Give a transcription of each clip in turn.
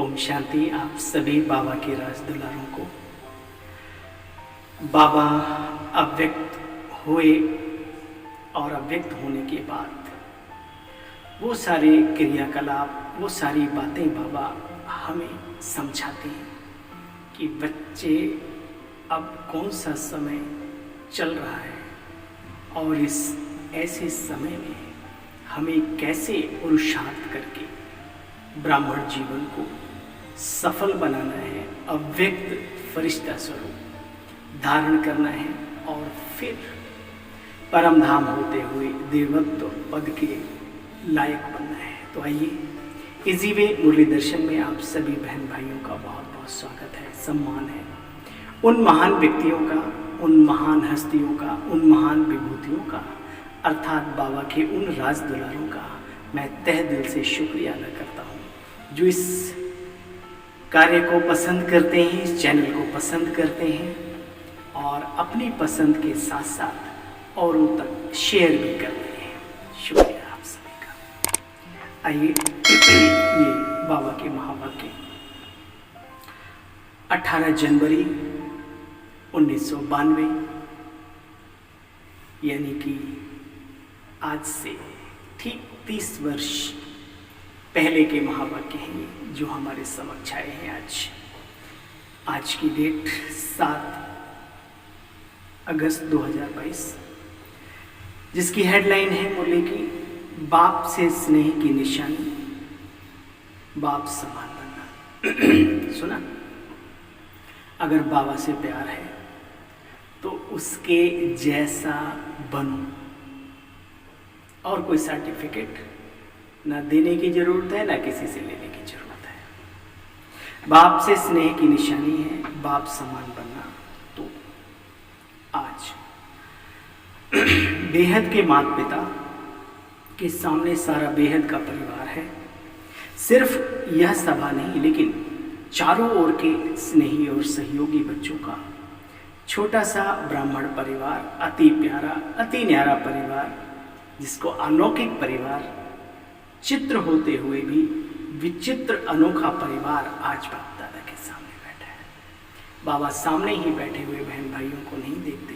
ओम शांति। आप सभी बाबा के राज दुलारों को, बाबा अव्यक्त हुए और अव्यक्त होने के बाद वो सारे क्रियाकलाप, वो सारी बातें बाबा हमें समझाते हैं कि बच्चे अब कौन सा समय चल रहा है और इस ऐसे समय में हमें कैसे पुरुषार्थ करके ब्राह्मण जीवन को सफल बनाना है, अव्यक्त फरिश्ता स्वरूप धारण करना है और फिर परम धाम होते हुए देवत्व पद के लायक बनना है। तो आइए, इसी वे मुरली दर्शन में आप सभी बहन भाइयों का बहुत बहुत स्वागत है, सम्मान है। उन महान व्यक्तियों का, उन महान हस्तियों का, उन महान विभूतियों का, अर्थात बाबा के उन राज दुलारों का मैं तहे दिल से शुक्रिया अदा करता हूँ जो इस कार्य को पसंद करते हैं, इस चैनल को पसंद करते हैं और अपनी पसंद के साथ साथ औरों तक शेयर भी करते हैं। शुक्रिया आप सभी का। आइए, ये बाबा के महावाक्य 18 जनवरी 1992 यानी कि आज से ठीक 30 वर्ष पहले के महावाक्य हैं जो हमारे समक्ष आए हैं। आज की डेट 7 अगस्त 2022, जिसकी हेडलाइन है मुरली की, बाप से स्नेह की निशानी, बाप समान बनना। सुना, अगर बाबा से प्यार है तो उसके जैसा बनो और कोई सर्टिफिकेट ना देने की जरूरत है, ना किसी से लेने की जरूरत है। बाप से स्नेह की निशानी है बाप समान बनना। तो आज बेहद के माता पिता के सामने सारा बेहद का परिवार है। सिर्फ यह सभा नहीं, लेकिन चारों ओर के स्नेही और सहयोगी बच्चों का छोटा सा ब्राह्मण परिवार, अति प्यारा, अति न्यारा परिवार, जिसको अलौकिक परिवार चित्र होते हुए भी विचित्र अनोखा परिवार आज बाप दादा के सामने बैठा है। बाबा सामने ही बैठे हुए बहन भाइयों को नहीं देखते,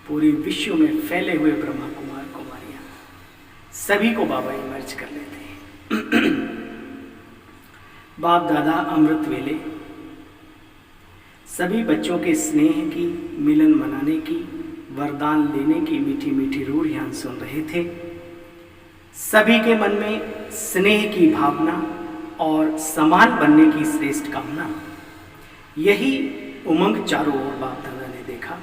पूरे विश्व में फैले हुए ब्रह्मा कुमार कुमारियां सभी को बाबा इमर्ज कर लेते हैं। बाप दादा अमृत वेले सभी बच्चों के स्नेह की, मिलन मनाने की, वरदान लेने की मीठी मीठी रूढ़ियां सुन रहे थे। सभी के मन में स्नेह की भावना और समान बनने की श्रेष्ठ कामना, यही उमंग चारों ओर बाप दादा ने देखा।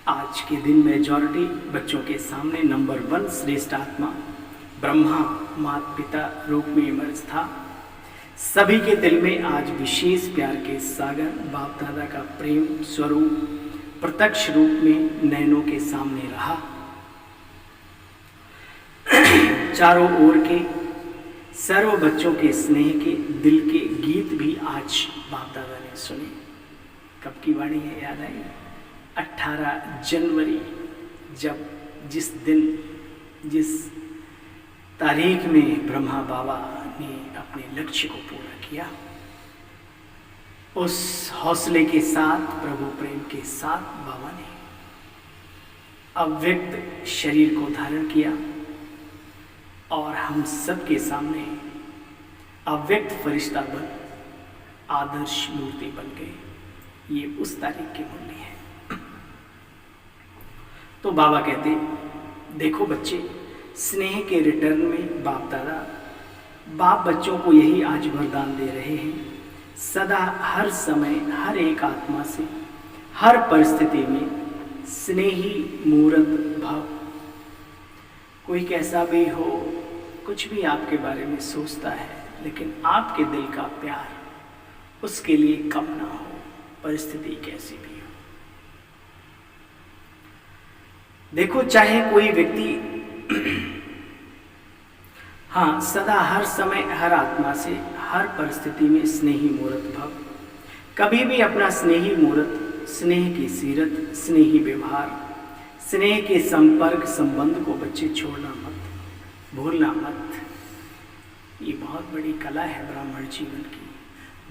आज के दिन मेजॉरिटी बच्चों के सामने नंबर 1 श्रेष्ठ आत्मा ब्रह्मा माता पिता रूप में इमर्ज था। सभी के दिल में आज विशेष प्यार के सागर बाप दादा का प्रेम स्वरूप प्रत्यक्ष रूप में नैनों के सामने रहा। चारों ओर के सर्व बच्चों के स्नेह के दिल के गीत भी आज बाप दादा ने सुने। कब की वाणी है, याद आई? 18 जनवरी, जब जिस दिन, जिस तारीख में ब्रह्मा बाबा ने अपने लक्ष्य को पूरा किया, उस हौसले के साथ, प्रभु प्रेम के साथ बाबा ने अव्यक्त शरीर को धारण किया और हम सबके सामने अव्यक्त फरिश्ता बन आदर्श मूर्ति बन गए। ये उस तारीख की मुरली है। तो बाबा कहते, देखो बच्चे, स्नेह के रिटर्न में बाप दादा, बाप बच्चों को यही आज वरदान दे रहे हैं, सदा हर समय हर एक आत्मा से हर परिस्थिति में स्नेही मूर्त भाव। कोई कैसा भी हो, कुछ भी आपके बारे में सोचता है, लेकिन आपके दिल का प्यार उसके लिए कम ना हो, परिस्थिति कैसी भी हो। देखो, चाहे कोई व्यक्ति हाँ, सदा हर समय हर आत्मा से हर परिस्थिति में स्नेही मूर्त भव। कभी भी अपना स्नेही मूर्त, स्नेह की सीरत, स्नेही व्यवहार, स्नेह के संपर्क संबंध को बच्चे छोड़ना मत, भूलना मत। ये बहुत बड़ी कला है ब्राह्मण जीवन की।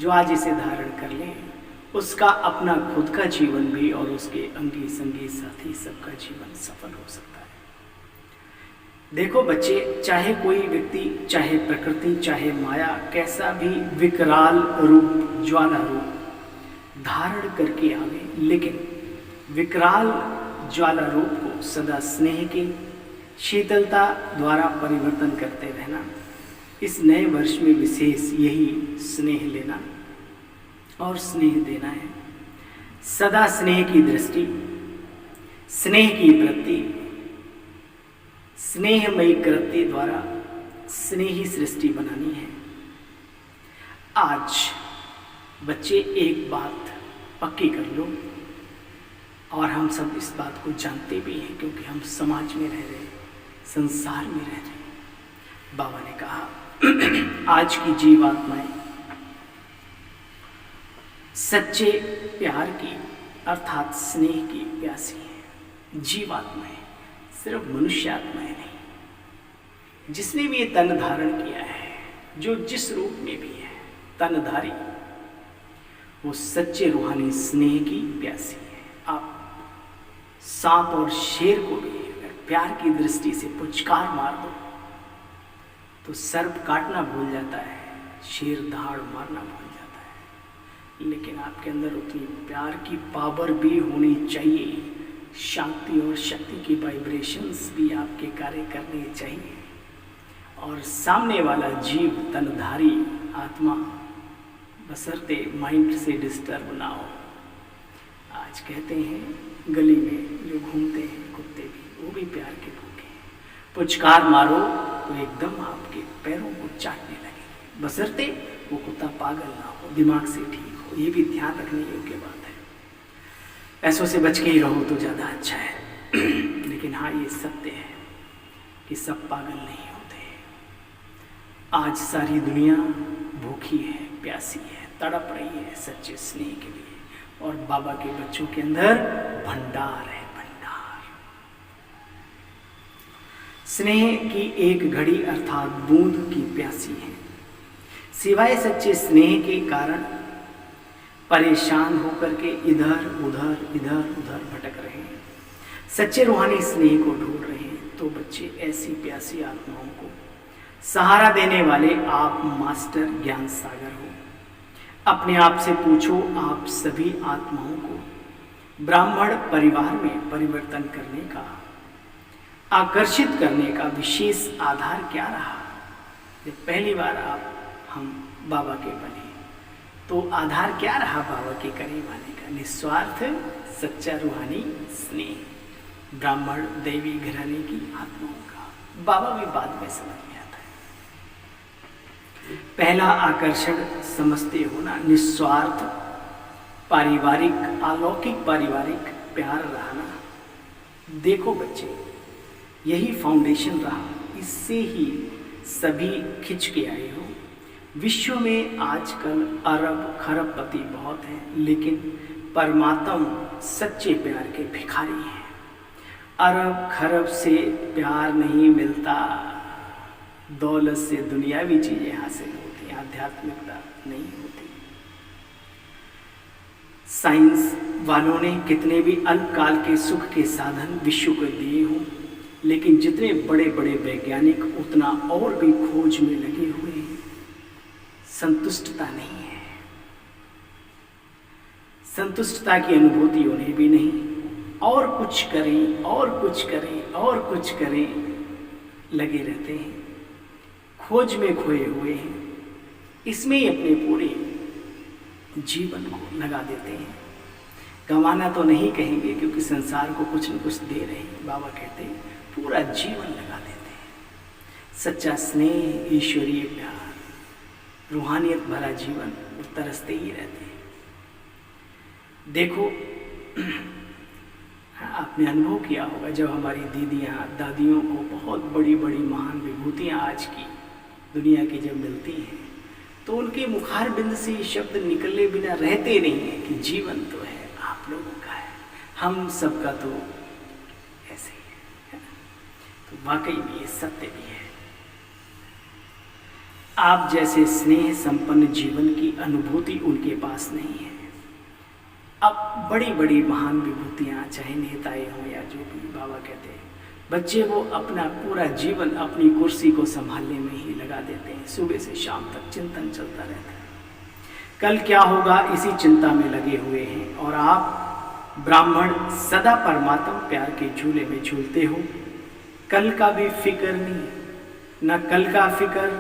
जो आज इसे धारण कर ले उसका अपना खुद का जीवन भी और उसके अंगी संगी साथी सबका जीवन सफल हो सकता है। देखो बच्चे, चाहे कोई व्यक्ति, चाहे प्रकृति, चाहे माया कैसा भी विकराल रूप, ज्वाला रूप धारण करके आवे, लेकिन विकराल ज्वाला रूप को सदा स्नेह के शीतलता द्वारा परिवर्तन करते रहना। इस नए वर्ष में विशेष यही स्नेह लेना और स्नेह देना है। सदा स्नेह की दृष्टि, स्नेह की वृत्ति, स्नेहमयी कृत्य द्वारा स्नेही सृष्टि बनानी है। आज बच्चे एक बात पक्की कर लो, और हम सब इस बात को जानते भी हैं क्योंकि हम समाज में रह रहे, संसार में रह रहे। बाबा ने कहा आज की जीवात्माएं सच्चे प्यार की अर्थात स्नेह की प्यासी है। जीवात्माएं, सिर्फ मनुष्य आत्माएं नहीं, जिसने भी ये तन धारण किया है, जो जिस रूप में भी है तनधारी, वो सच्चे रूहानी स्नेह की प्यासी है। आप सांप और शेर को भी अगर प्यार की दृष्टि से पुचकार मार दो तो सर्प काटना भूल जाता है, शेर दहाड़ मारना भूल जाता है। लेकिन आपके अंदर उतनी प्यार की पावर भी होनी चाहिए, शांति और शक्ति की वाइब्रेशंस भी आपके कार्य करने चाहिए, और सामने वाला जीव तनधारी आत्मा बशर्ते माइंड से डिस्टर्ब ना हो। आज कहते हैं गली में जो घूमते हैं कुत्ते भी, वो भी प्यार के भूखे हैं। पुचकार मारो तो एकदम आपके पैरों को चाटने लगे, बशर्ते वो कुत्ता पागल ना हो, दिमाग से ठीक हो। ये भी ध्यान रखने योग्य बात है। ऐसों से बच के ही रहो तो ज़्यादा अच्छा है। लेकिन हाँ, ये सत्य है कि सब पागल नहीं होते। आज सारी दुनिया भूखी है, प्यासी है, तड़प रही है सच्चे स्नेह के लिए, और बाबा के बच्चों के अंदर भंडार है, भंडार। स्नेह की एक घड़ी अर्थात बूंद की प्यासी है। सिवाय सच्चे स्नेह के कारण परेशान होकर के इधर उधर भटक रहे हैं, सच्चे रूहानी स्नेह को ढूंढ रहे हैं। तो बच्चे, ऐसी प्यासी आत्माओं को सहारा देने वाले आप मास्टर ज्ञान सागर हो। अपने आप से पूछो, आप सभी आत्माओं को ब्राह्मण परिवार में परिवर्तन करने का, आकर्षित करने का विशेष आधार क्या रहा? जब पहली बार हम बाबा के बने तो आधार क्या रहा बाबा के करीब आने का? निस्वार्थ सच्चा रूहानी स्नेह, ब्राह्मण देवी घराने की आत्माओं का। बाबा भी बाद में समझ में आता है। पहला आकर्षण समझते होना, निस्वार्थ पारिवारिक, अलौकिक पारिवारिक प्यार रहना। देखो बच्चे, यही फाउंडेशन रहा, इससे ही सभी खिंच के आए हो। विश्व में आजकल अरब खरबपति बहुत हैं, लेकिन परमात्मा सच्चे प्यार के भिखारी हैं। अरब खरब से प्यार नहीं मिलता, दौलत से दुनियावी चीजें हासिल होती, आध्यात्मिकता नहीं होती। साइंस वालों ने कितने भी अल्पकाल के सुख के साधन विश्व को दिए हों, लेकिन जितने बड़े बड़े वैज्ञानिक उतना और भी खोज में लगे हुए हैं, संतुष्टता नहीं है। संतुष्टता की अनुभूति उन्हें भी नहीं। और कुछ करें, और कुछ करें, और कुछ करें, लगे रहते हैं, खोज में खोए हुए हैं। इसमें ही अपने पूरे जीवन को लगा देते हैं। गंवाना तो नहीं कहेंगे क्योंकि संसार को कुछ न कुछ दे रहे हैं। बाबा कहते हैं पूरा जीवन लगा देते हैं। सच्चा स्नेह, ईश्वरीय प्यार, रूहानियत भरा जीवन तरसते ही रहते हैं। देखो, आपने अनुभव किया होगा जब हमारी दीदियाँ दादियों को बहुत बड़ी बड़ी महान विभूतियाँ आज की दुनिया की जब मिलती हैं, तो उनके मुखारबिंद से ये शब्द निकले बिना रहते नहीं है कि जीवन तो है, आप लोगों का है, हम सबका तो ऐसे ही है ना? तो वाकई में ये सत्य भी है। आप जैसे स्नेह संपन्न जीवन की अनुभूति उनके पास नहीं है। अब बड़ी बड़ी महान विभूतियाँ, चाहे नेताएं हों या जो भी, बाबा कहते हैं बच्चे वो अपना पूरा जीवन अपनी कुर्सी को संभालने में ही लगा देते हैं। सुबह से शाम तक चिंतन चलता रहता है, कल क्या होगा इसी चिंता में लगे हुए हैं। और आप ब्राह्मण सदा परमात्मा प्यार के झूले में झूलते हो। कल का भी फिक्र नहीं, न कल का फिक्र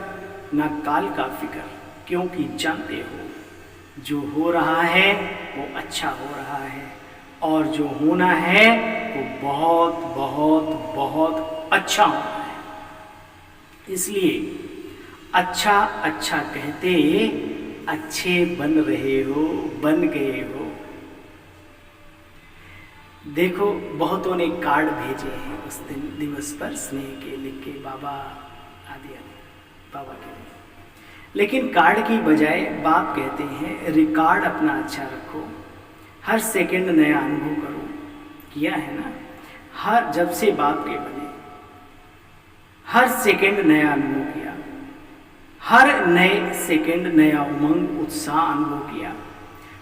न काल का फिक्र, क्योंकि जानते हो जो हो रहा है वो अच्छा हो रहा है और जो होना है वो बहुत बहुत बहुत अच्छा होना है। इसलिए अच्छा अच्छा कहते अच्छे बन रहे हो, बन गए हो। देखो बहुतों ने कार्ड भेजे हैं उस दिन दिवस पर स्नेह के लिख के, बाबा आदि बाबा के लिए, लेकिन कार्ड की बजाय बाप कहते हैं रिकॉर्ड अपना अच्छा रखो, हर सेकंड नया अनुभव करो। किया है ना, हर जब से बाप के बने हर सेकंड नया अनुभव किया, हर नए सेकंड नया उमंग उत्साह अनुभव किया,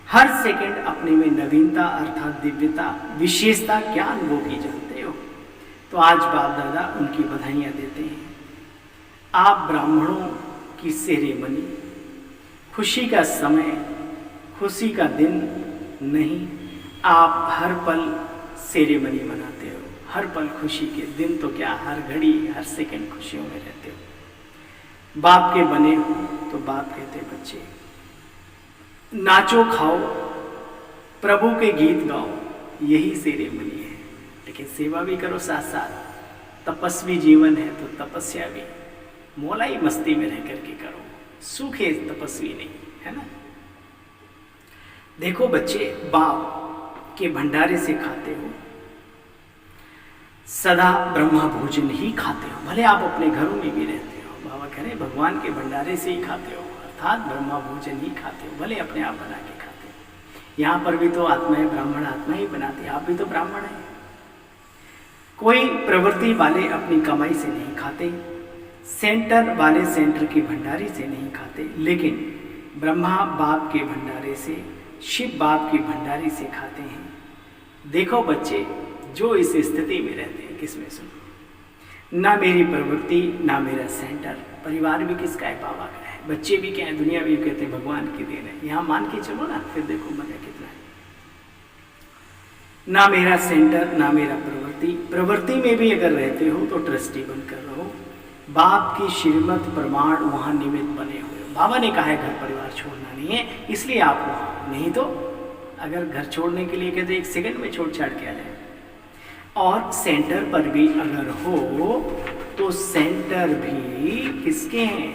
हर सेकंड अपने में नवीनता अर्थात दिव्यता विशेषता क्या अनुभव की जानते हो। तो आज बाप दादा उनकी बधाइयाँ देते हैं। आप ब्राह्मणों की सेरेमनी, खुशी का समय, खुशी का दिन नहीं, आप हर पल सेरेमनी मनाते हो, हर पल खुशी के दिन तो क्या हर घड़ी हर सेकंड खुशियों में रहते हो। बाप के बने हो तो बाप कहते बच्चे नाचो खाओ प्रभु के गीत गाओ, यही सेरेमनी है। लेकिन सेवा भी करो साथ साथ, तपस्वी जीवन है तो तपस्या भी मोलाई मस्ती में रह करके करो, सूखे तपस्वी नहीं, है ना। देखो बच्चे बाप के भंडारे से खाते हो, सदा ब्रह्मा भोजन ही खाते हो, भले आप अपने घरों में भी रहते हो। बाबा कह रहे भगवान के भंडारे से ही खाते हो, अर्थात ब्रह्मा भोजन ही खाते हो, भले अपने आप बना के खाते हो। यहाँ पर भी तो आत्माएं ब्राह्मण आत्मा ही बनाती है, आप भी तो ब्राह्मण हैं। कोई प्रवृत्ति वाले अपनी कमाई से नहीं खाते, सेंटर वाले सेंटर की भंडारी से नहीं खाते, लेकिन ब्रह्मा बाप के भंडारे से, शिव बाप की भंडारी से खाते हैं। देखो बच्चे जो इस स्थिति में रहते हैं, किसमें सुनो, ना मेरी प्रवृत्ति ना मेरा सेंटर, परिवार भी किसका है, बाबा का है, बच्चे भी क्या है, दुनिया भी कहते हैं भगवान की देन है। यहाँ मान के चलो ना, फिर देखो मजा कितना है। ना मेरा सेंटर ना मेरा प्रवृत्ति, प्रवृत्ति में भी अगर रहते हो तो ट्रस्टी बनकर रहो, बाप की श्रीमत प्रमाण वहाँ निमित्त बने हुए। बाबा ने कहा है घर परिवार छोड़ना नहीं है, इसलिए आप वहाँ, नहीं तो अगर घर छोड़ने के लिए कहते एक सेकंड में छोड़ छाड़ के आ जाए। और सेंटर पर भी अगर हो तो सेंटर भी किसके हैं,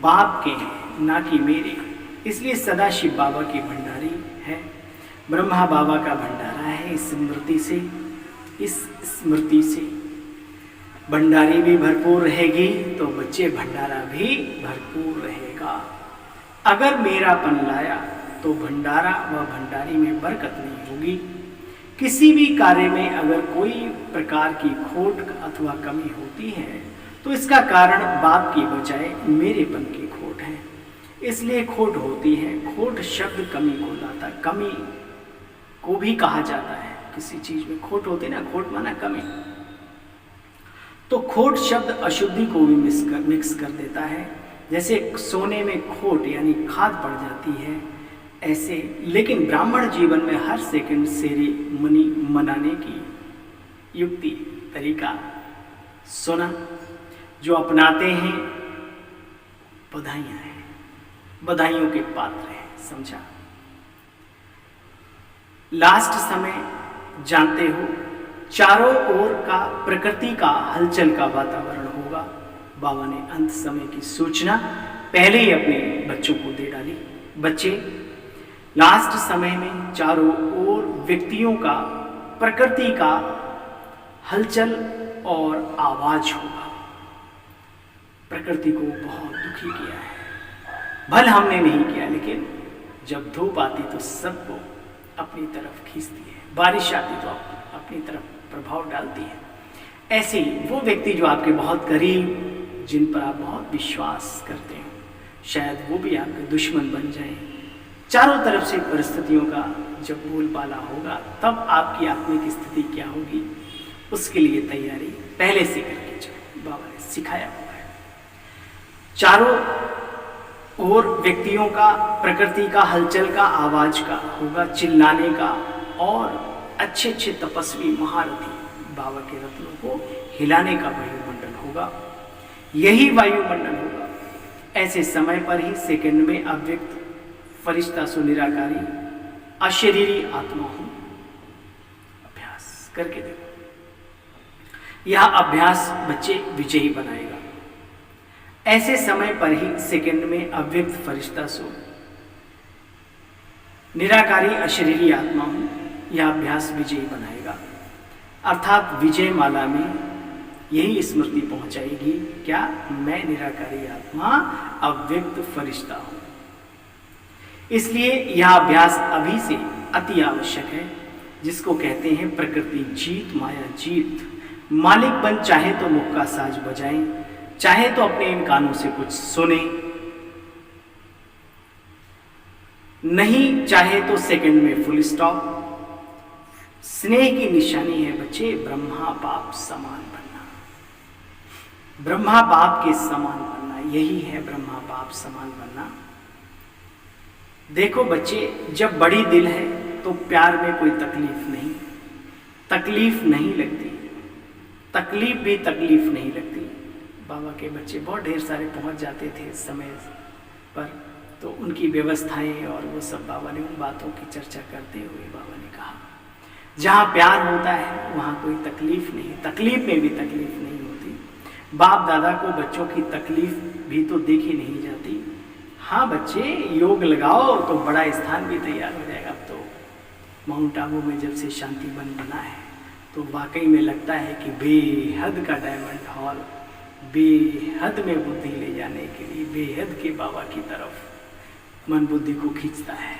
बाप के हैं, ना कि मेरे। इसलिए सदा शिव बाबा की भंडारी है, ब्रह्मा बाबा का भंडारा है। इस स्मृति से भंडारी भी भरपूर रहेगी तो बच्चे भंडारा भी भरपूर रहेगा। अगर मेरापन लाया तो भंडारा व भंडारी में बरकत नहीं होगी। किसी भी कार्य में अगर कोई प्रकार की खोट अथवा कमी होती है तो इसका कारण बाप की बजाय मेरेपन की खोट है, इसलिए खोट होती है। खोट शब्द कमी को लाता, कमी को भी कहा जाता है। किसी चीज में खोट होती ना, खोट माना कमी, तो खोट शब्द अशुद्धि को भी मिक्स कर देता है। जैसे सोने में खोट यानी खाद पड़ जाती है ऐसे। लेकिन ब्राह्मण जीवन में हर सेकंड सेरेमनी मनाने की युक्ति तरीका सुना, जो अपनाते हैं बधाइयाँ हैं, बधाइयों के पात्र हैं, समझा। लास्ट समय जानते हो चारों ओर का प्रकृति का हलचल का वातावरण होगा। बाबा ने अंत समय की सूचना पहले ही अपने बच्चों को दे डाली। बच्चे लास्ट समय में चारों ओर व्यक्तियों का, प्रकृति का हलचल और आवाज होगा। प्रकृति को बहुत दुखी किया है, भल हमने नहीं किया, लेकिन जब धूप आती तो सबको अपनी तरफ खींचती है, बारिश आती तो अपनी तरफ प्रभाव डालती है। ऐसे ही वो व्यक्ति जो आपके बहुत करीब जिन पर आप बहुत विश्वास करते हो, शायद वो भी आपके दुश्मन बन जाएं। चारों तरफ से परिस्थितियों का जब बोलबाला होगा, तब आपकी आत्मिक स्थिति क्या होगी, उसके लिए तैयारी पहले से करके चलो। बाबा ने सिखाया हुआ है। चारों ओर व्यक्तियों का, प्रकृति का, हलचल का, आवाज का होगा, चिल्लाने का, और अच्छे अच्छे तपस्वी महारथी बाबा के रत्नों को हिलाने का वायुमंडल होगा। यही वायुमंडल होगा। ऐसे समय पर ही सेकंड में अव्यक्त, फरिश्ता सो निराकारी, अशरीरी आत्मा हूं। अभ्यास करके देखो। यह अभ्यास बच्चे विजयी बनाएगा। ऐसे समय पर ही सेकंड में अव्यक्त, फरिश्ता सो निराकारी, अशरीरी आत्मा हूं। यह अभ्यास विजयी बनाएगा। अर्थात विजय माला में यही स्मृति पहुंचाएगी, क्या? मैं निराकारी आत्मा, अव्यक्त फरिश्ता हूं। इसलिए यह अभ्यास अभी से अति आवश्यक है, जिसको कहते हैं प्रकृति जीत, माया जीत। मालिक बन चाहे तो मुख का साज बजाएं, चाहे तो अपने इन कानों से कुछ सुने, नहीं चाहे तो सेकंड में फुल स्टॉप। स्नेह की निशानी है बच्चे ब्रह्मा बाप समान बनना। ब्रह्मा बाप के समान बनना, यही है ब्रह्मा बाप समान बनना। देखो बच्चे, जब बड़ी दिल है तो प्यार में कोई तकलीफ नहीं, तकलीफ नहीं लगती, तकलीफ भी तकलीफ नहीं लगती। बाबा के बच्चे बहुत ढेर सारे पहुंच जाते थे समय पर, तो उनकी व्यवस्थाएं और वो सब बाबा ने उन बातों की चर्चा करते हुए बाबा ने कहा, जहाँ प्यार होता है वहाँ कोई तकलीफ नहीं, तकलीफ में भी तकलीफ नहीं होती। बाप दादा को बच्चों की तकलीफ भी तो देखी नहीं जाती। हाँ बच्चे, योग लगाओ तो बड़ा स्थान भी तैयार हो जाएगा। अब तो माउंट आबू में जब से शांति वन बना है तो वाकई में लगता है कि बेहद का डायमंड हॉल बेहद में बुद्धि ले जाने के लिए, बेहद के बाबा की तरफ मन बुद्धि को खींचता है।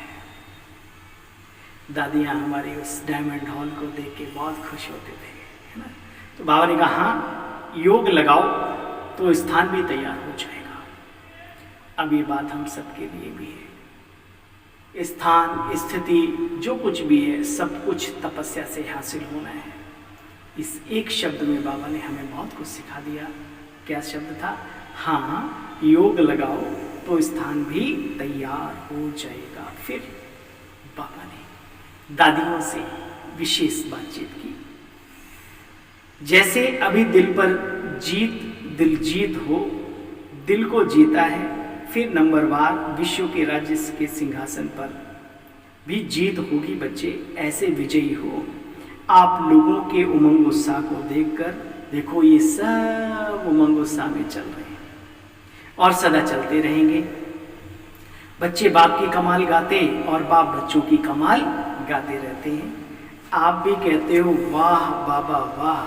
दादियाँ हमारी उस डायमंड हॉल को देख के बहुत खुश होते थे, है ना। तो बाबा ने कहा, हाँ योग लगाओ तो स्थान भी तैयार हो जाएगा। अब ये बात हम सबके लिए भी है। स्थान, स्थिति, जो कुछ भी है, सब कुछ तपस्या से हासिल होना है। इस एक शब्द में बाबा ने हमें बहुत कुछ सिखा दिया। क्या शब्द था? हाँ, योग लगाओ तो स्थान भी तैयार हो जाएगा। फिर बाबा ने दादियों से विशेष बातचीत की। जैसे अभी दिल पर दिल जीत हो, दिल को जीता है, फिर नंबरवार विश्व के राज्य के सिंहासन पर भी जीत होगी बच्चे। ऐसे विजयी हो। आप लोगों के उमंग उत्साह को देखकर, देखो ये सब उमंग उत्साह में चल रहे हैं और सदा चलते रहेंगे। बच्चे बाप की कमाल गाते और बाप बच्चों की कमाल गाते रहते हैं। आप भी कहते हो वाह बाबा वाह,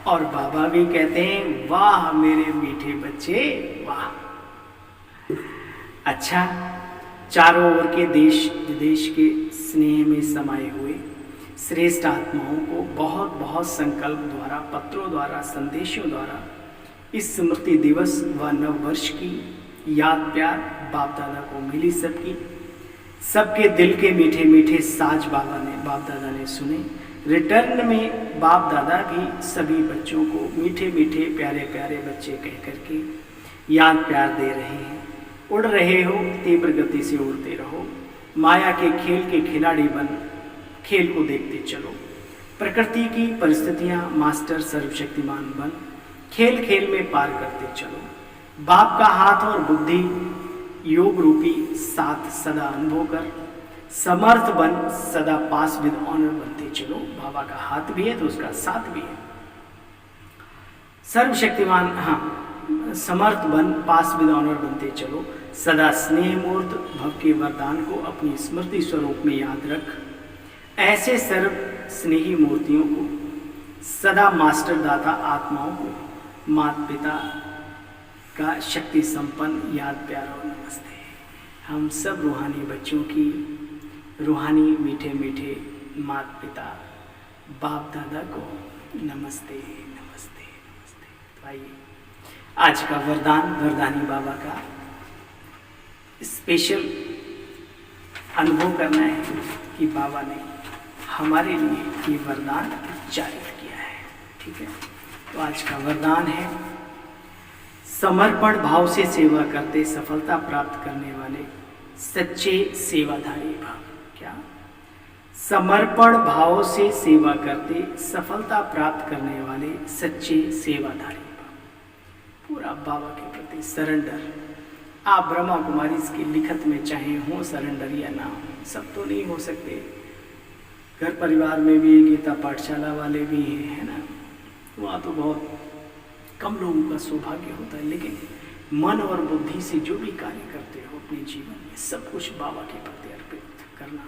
और बाबा भी कहते हैं वाह मेरे मीठे बच्चे वाह। अच्छा, चारों ओर के देश विदेश के स्नेह में समाये हुए श्रेष्ठ आत्माओं को बहुत बहुत संकल्प द्वारा, पत्रों द्वारा, संदेशों द्वारा इस स्मृति दिवस व नव वर्ष की याद प्यार बाप दादा को मिली। सबके दिल के मीठे मीठे साज बाप दादा ने सुने। रिटर्न में बाप दादा भी सभी बच्चों को मीठे मीठे प्यारे प्यारे बच्चे कह करके याद प्यार दे रहे हैं। उड़ रहे हो, तीव्र गति से उड़ते रहो। माया के खेल के खिलाड़ी बन खेल को देखते चलो। प्रकृति की परिस्थितियां मास्टर सर्वशक्तिमान बन खेल खेल में पार करते चलो। बाप का हाथ और बुद्धि योग रूपी साथ सदा अनुभव कर समर्थ बन सदा पास विद ऑनर बनते चलो। बाबा का हाथ भी है तो उसका साथ भी है। सर्वशक्तिमान, हाँ, समर्थ बन पास विद ऑनर बनते चलो। सदा स्नेह मूर्त भव के वरदान को अपनी स्मृति स्वरूप में याद रख। ऐसे सर्व स्नेही मूर्तियों को, सदा मास्टर दाता आत्माओं को, माता पिता का शक्ति संपन्न याद प्यार और नमस्ते। हम सब रूहानी बच्चों की रूहानी मीठे मीठे माता पिता बाप दादा को नमस्ते नमस्ते नमस्ते। तो आइए आज का वरदान वरदानी बाबा का स्पेशल अनुभव करना है कि बाबा ने हमारे लिए ये वरदान जारी किया है। ठीक है, तो आज का वरदान है, समर्पण भाव से सेवा करते सफलता प्राप्त करने वाले सच्चे सेवाधारी भाव। क्या? समर्पण भाव से सेवा करते सफलता प्राप्त करने वाले सच्चे सेवाधारी भाव। पूरा बाबा के प्रति सरेंडर। आप ब्रह्मा कुमारी की लिखत में चाहे हो सरेंडर या ना हो, सब तो नहीं हो सकते। घर परिवार में भी गीता पाठशाला वाले भी हैं, है ना, वहाँ तो बहुत कम लोगों का सौभाग्य होता है, लेकिन मन और बुद्धि से जो भी कार्य करते हो अपने जीवन में, सब कुछ बाबा के प्रति अर्पित करना,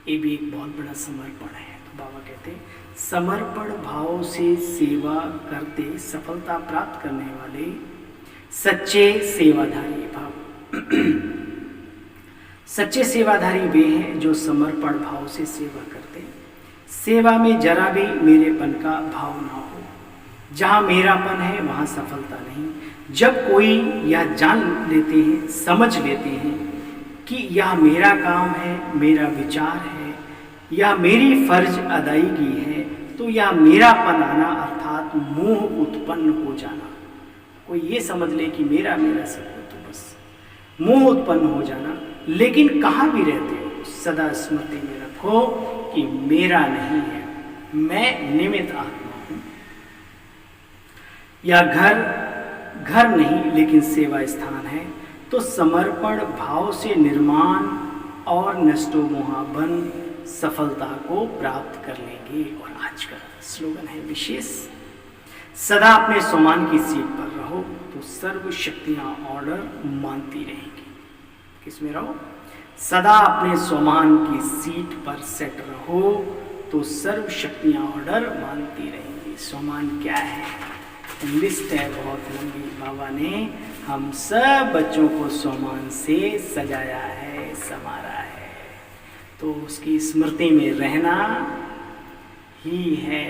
ये भी एक बहुत बड़ा समर्पण है। तो बाबा कहते हैं, समर्पण भाव से सेवा करते सफलता प्राप्त करने वाले सच्चे सेवाधारी भाव। सच्चे सेवाधारी वे हैं जो समर्पण भाव से सेवा करते हैं। सेवा में जरा भी मेरेपन का भाव ना हो। जहाँ मेरापन है वहाँ सफलता नहीं। जब कोई यह जान लेते हैं, समझ लेते हैं कि यह मेरा काम है, मेरा विचार है, यह मेरी फर्ज अदायगी है, तो यह मेरापन आना अर्थात मोह उत्पन्न हो जाना। कोई ये समझ ले कि मेरा मेरा सब कुछ, तो बस मोह उत्पन्न हो जाना। लेकिन कहाँ भी रहते हो सदा स्मृति में रखो कि मेरा नहीं है, मैं निमित्त आत्मा हूँ। या घर नहीं लेकिन सेवा स्थान है। तो समर्पण भाव से निर्माण और नष्टो मोहाबन सफलता को प्राप्त कर लेंगे। और आज का स्लोगन है विशेष, सदा अपने स्वमान की सीट पर रहो तो सर्व शक्तियां ऑर्डर मानती रहेंगी। किसमें रहो? सदा अपने स्वमान की सीट पर सेट रहो तो सर्व शक्तियां ऑर्डर मानती रहेंगी। स्वमान क्या है? लिस्ट है बहुत लंबी। बाबा ने हम सब बच्चों को स्वमान से सजाया है, संवारा है, तो उसकी स्मृति में रहना ही है।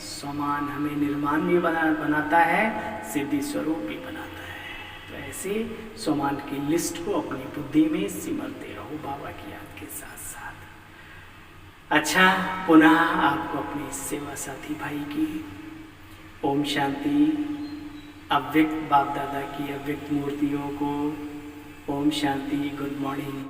स्वमान हमें निर्माण भी बनाता है, सिद्धि स्वरूप भी बनाता है। तो ऐसे स्वमान की लिस्ट को अपनी बुद्धि में सिमरते रहो बाबा की याद के साथ साथ। अच्छा, पुनः आपको अपनी सेवा साथी भाई की ओम शांति। अव्यक्त बाप दादा की अव्यक्त मूर्तियों को ओम शांति, गुड मॉर्निंग।